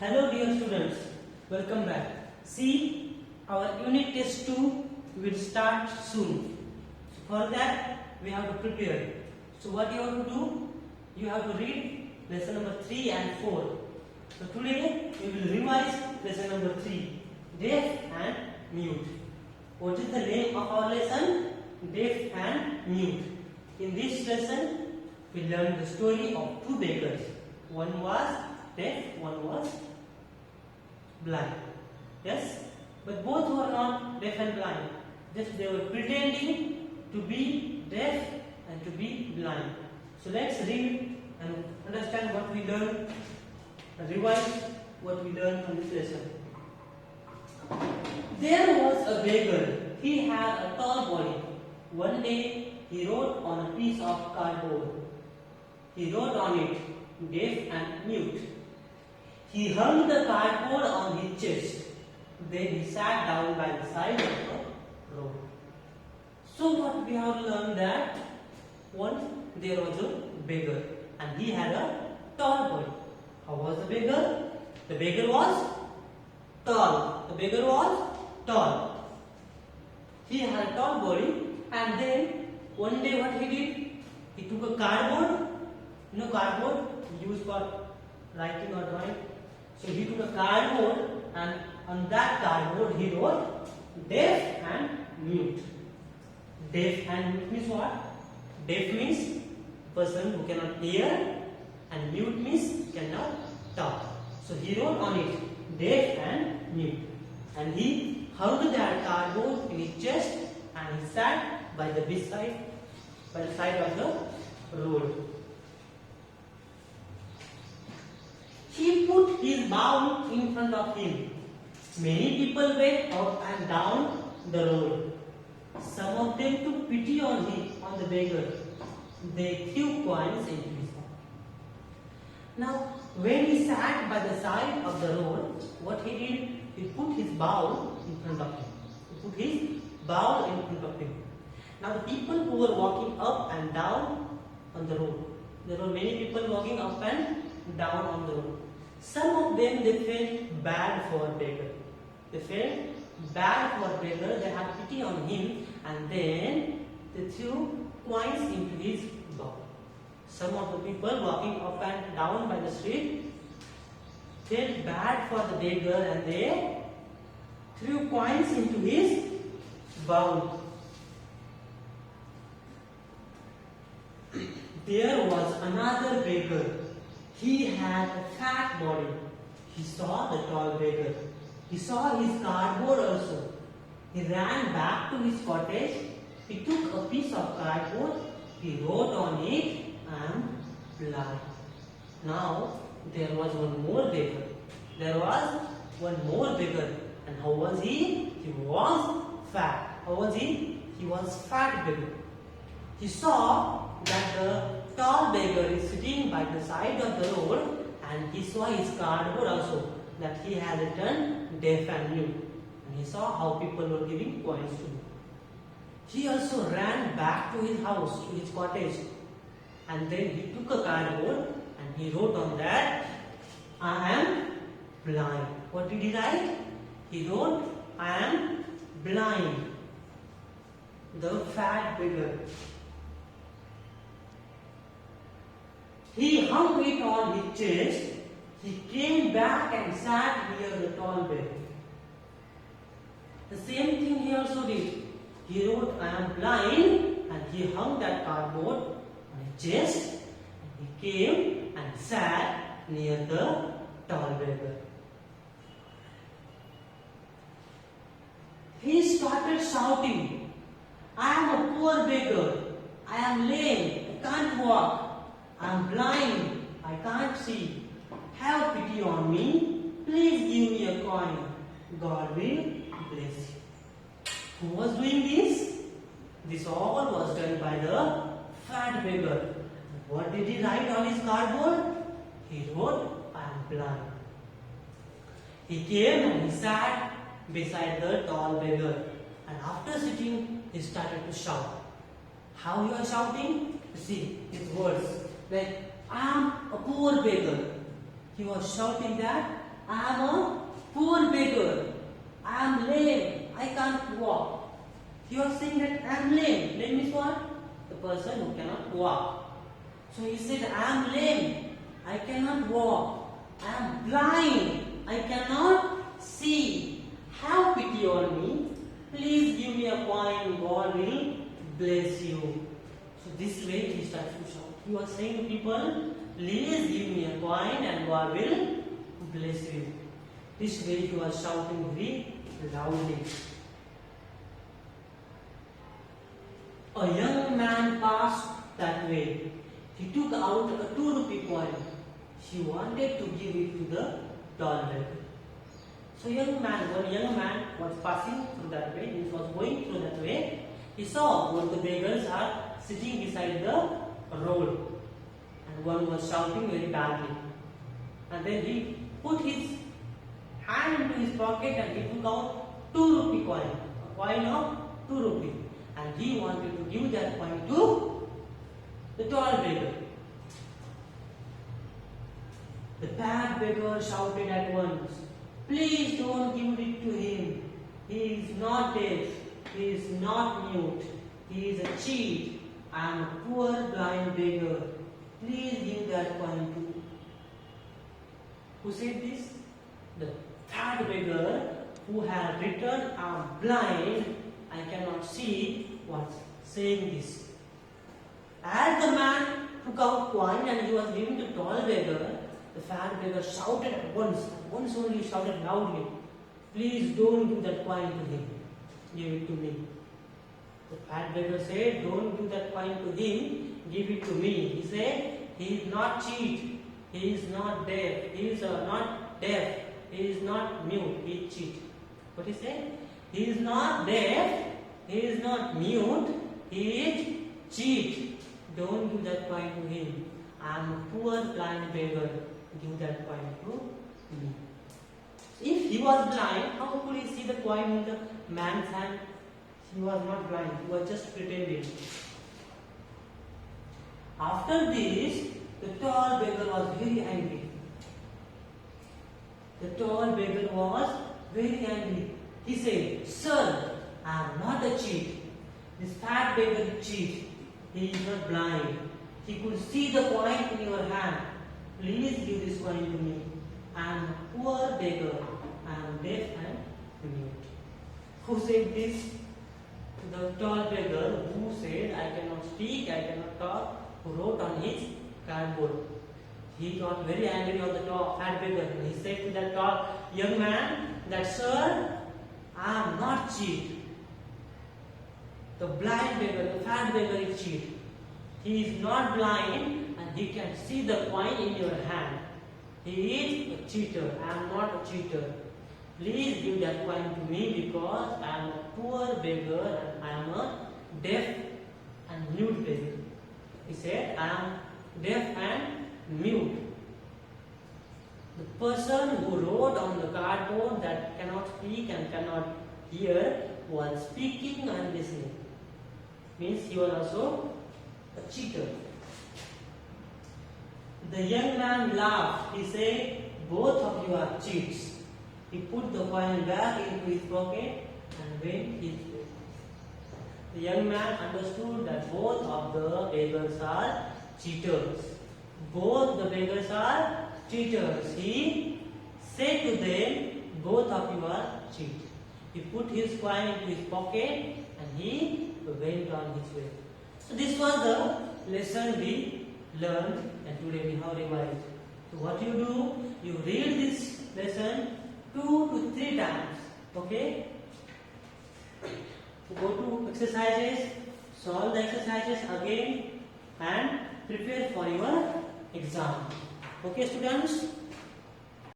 Hello dear students, welcome back. See, our unit test 2 will start soon. For that, we have to prepare. So what you have to do? You have to read lesson number 3 and 4. So today, we will revise lesson number 3, Deaf and Mute. What is the name of our lesson? Deaf and Mute. In this lesson, we learned the story of two beggars. One was deaf, one was blind. Yes? But both were not deaf and blind. Just they were pretending to be deaf and to be blind. So let's read and understand what we learned and revise what we learned from this lesson. There was a beggar. He had a tall body. One day he wrote on a piece of cardboard. He wrote on it, deaf and mute. He hung the cardboard on his chest. Then he sat down by the side of the road. So what we have learned that once there was a beggar and he had a tall body. How was the beggar? The beggar was tall. The beggar was tall. He had a tall body and then one day what he did? He took a cardboard. You know cardboard used for writing or drawing. So he took a cardboard and on that cardboard he wrote deaf and mute. Deaf and mute means what? Deaf means person who cannot hear and mute means cannot talk. So he wrote on it deaf and mute. And he hung that cardboard in his chest and he sat by the side of the road. He put his bowl in front of him. Many people went up and down the road. Some of them took pity on the beggar. They threw coins into his mouth. Now, when he sat by the side of the road, what he did? He put his bowl in front of him. He put his bowl in front of him. Now, the people who were walking up and down on the road, there were many people walking up and down on the road. Some of them they felt bad for beggar. They felt bad for beggar. They had pity on him, and then they threw coins into his bowl. Some of the people walking up and down by the street felt bad for the beggar, and they threw coins into his bowl. There was another beggar. He had a fat body. He saw the tall beggar. He saw his cardboard also. He ran back to his cottage. He took a piece of cardboard. He wrote on it, "I am blind." Now, there was one more beggar. There was one more beggar. And how was he? He was fat. How was he? He was fat beggar. He saw that the tall beggar is sitting by the side of the road and he saw his cardboard also that he had written deaf and mute. And he saw how people were giving coins to him. He also ran back to his house, to his cottage, and then he took a cardboard and he wrote on that, "I am blind." What did he write? He wrote, "I am blind." The fat beggar. He hung it on his chest. He came back and sat near the tall beggar. The same thing he also did. He wrote, "I am blind," and he hung that cardboard on his chest. And he came and sat near the tall beggar. He started shouting, "I am a poor beggar. I am lame. I can't walk. I am blind. I can't see. Have pity on me. Please give me a coin. God will bless you." Who was doing this? This all was done by the fat beggar. What did he write on his cardboard? He wrote, "I am blind." He came and he sat beside the tall beggar. And after sitting, he started to shout. How you are shouting? See his words. Like, "I am a poor beggar." He was shouting that I am a poor beggar. I am lame. I can't walk. You are saying that I am lame. Lame means what? The person who cannot walk. So he said, I am lame. I cannot walk. I am blind. I cannot see. Have pity on me. Please give me a coin. God will bless you. So this way he starts to shout. He was saying to people, please give me a coin and God will bless you. This way he was shouting very loudly. A young man passed that way. He took out a 2 rupee coin. He wanted to give it to the tall beggar. So one young man was passing through that way. He was going through that way. He saw both the beggars are sitting beside the road, and one was shouting very badly. And then he put his hand into his pocket and he took out 2 rupee coin, a coin of 2 rupee, and he wanted to give that coin to the tall beggar. The bad beggar shouted at once, please don't give it to him. He is not deaf. He is not mute. He is a cheat. I am a poor blind beggar. Please give that coin to me. Who said this? The third beggar who had written, I am blind, I cannot see, was saying this. As the man took out coin and he was giving to tall beggar, the fat beggar shouted at once only shouted loudly, please don't give that coin to him. Give it to me. The fat beggar said, don't give that coin to him, give it to me. He said, he is not cheat, he is not deaf, he is not deaf, he is not mute, he is cheat. What he said? He is not deaf, he is not mute, he is cheat. Don't give that coin to him. I am a poor blind beggar. Give that coin to me. If he was blind, how could he see the coin in the man's hand? He was not blind, he was just pretending. After this, the tall beggar was very angry. The tall beggar was very angry. He said, sir, I am not a cheat. This fat beggar is cheat. He is not blind. He could see the coin in your hand. Please give this coin to me. I am a poor beggar. I am deaf and mute. Who said this? The tall beggar who said, I cannot speak, I cannot talk, who wrote on his cardboard. He got very angry on the fat beggar. He said to that tall young man that, sir, I am not cheat. The blind beggar, the fat beggar is cheat. He is not blind and he can see the coin in your hand. He is a cheater. I am not a cheater. Please give that coin to me because I am a poor beggar and I am a deaf and mute beggar. He said, I am deaf and mute. The person who wrote on the cardboard that cannot speak and cannot hear was speaking and listening. Means he was also a cheater. The young man laughed. He said, both of you are cheats. He put the coin back into his pocket and went his way. The young man understood that both of the beggars are cheaters. Both the beggars are cheaters. He said to them, both of you are cheats. He put his coin into his pocket and he went on his way. So this was the lesson we learned and today we have revised. So what you do, you read this lesson 2 to 3 times. Okay? So go to exercises, solve the exercises again and prepare for your exam. Okay students?